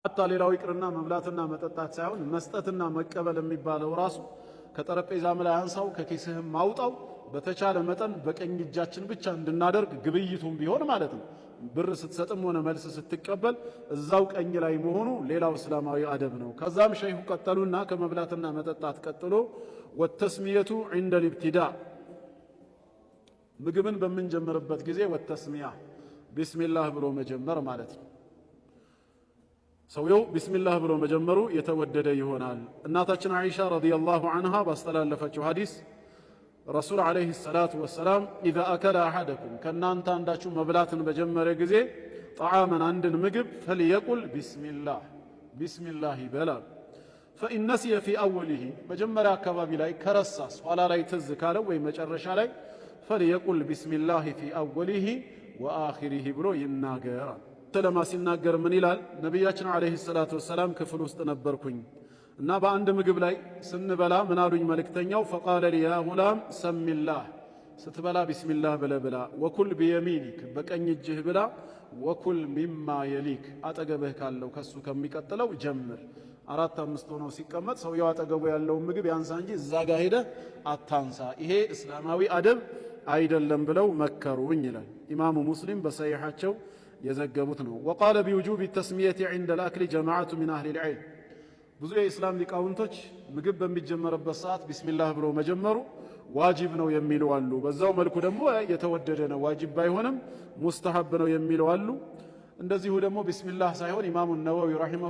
አታ ሌላው ይቅርና መብላትና መጠጣት ሳይሆን መስጠትና መቀበል የሚባለው ራሱ ከጠረጴዛም ላይ አንሳው ከኪስህም ማውጣው በተቻለ መጠን በቀኝ እጃችን ብቻ እንድናደርግ ግብይቱም ቢሆን ማለት ነው። ብር ስትሰጥም ሆነ መልስ ስትቀበል እዛው ቀኝ ላይ መሆኑ ሌላው እስላማዊ አደብ ነው። ከዛም ሸይኹ ቀጠሉና ከመብላትና መጠጣት ቀጥሎ ወተስሚየቱ ዒንደ ልብቲዳእ ምግብን በምንጀምርበት ጊዜ ወተስሚያ ቢስሚላህ ብሎ መጀመር ማለት ነው። ሰውየው ቢስሚላህ ብሎ መጀመሩ የተወደደ ይሆናል። እናታችን አይሻ ረዲየላሁ ዐንሃ ባስተላለፈችው ሐዲስ ረሱል ዓለይሂ ሰላቱ ወሰላም ኢዛ አከለ አሐደኩም ከእናንተ አንዳችሁ መብላትን በጀመረ ጊዜ ጠዓመን አንድን ምግብ ፈልየቁል ቢስሚላህ ቢስሚላህ ይበላል። ፈኢን ነሲየ ፊ አወሊሂ መጀመሪያ አካባቢ ላይ ከረሳስ ኋላ ላይ ትዝ ካለው ወይ መጨረሻ ላይ ፈልየቁል ቢስሚላህ ፊ አወሊሂ ወአኺሪሂ ብሎ ይናገራል። ሰለማ ሲናገር ምን ይላል? ነቢያችን ዓለይሂ ሰላቱ ወሰላም ክፍል ውስጥ ነበርኩኝ እና በአንድ ምግብ ላይ ስንበላ ምን አሉኝ መልእክተኛው? ፈቃለ ሊ ያ ጉላም ሰሚላህ ስትበላ ቢስሚላህ ብለህ ብላ፣ ወኩል ቢየሚኒክ በቀኝ እጅህ ብላ፣ ወኩል ሚማ የሊክ አጠገብህ ካለው ከሱ ከሚቀጥለው ጀምር። አራት አምስት ሆኖ ሲቀመጥ ሰውየው አጠገቡ ያለውን ምግብ ያንሳ እንጂ እዛ ጋር ሄደህ አታንሳ፣ ይሄ እስላማዊ አደብ አይደለም ብለው መከሩኝ ይላል። ኢማሙ ሙስሊም በሰሒሓቸው የዘገቡት ነው። ወቃለ ቢውጁብ ተስሚየቲ ዒንደ ልአክሊ ጀማዓቱ ሚን አህሊል ዒልም ብዙ የኢስላም ሊቃውንቶች ምግብ በሚጀመርበት ሰዓት ቢስሚላህ ብሎ መጀመሩ ዋጅብ ነው የሚሉ አሉ። በዛው መልኩ ደግሞ የተወደደ ነው፣ ዋጅብ ባይሆንም ሙስተሐብ ነው የሚሉ አሉ። እንደዚሁ ደግሞ ቢስሚላህ ሳይሆን ኢማሙ ነወዊ ረሂመሁ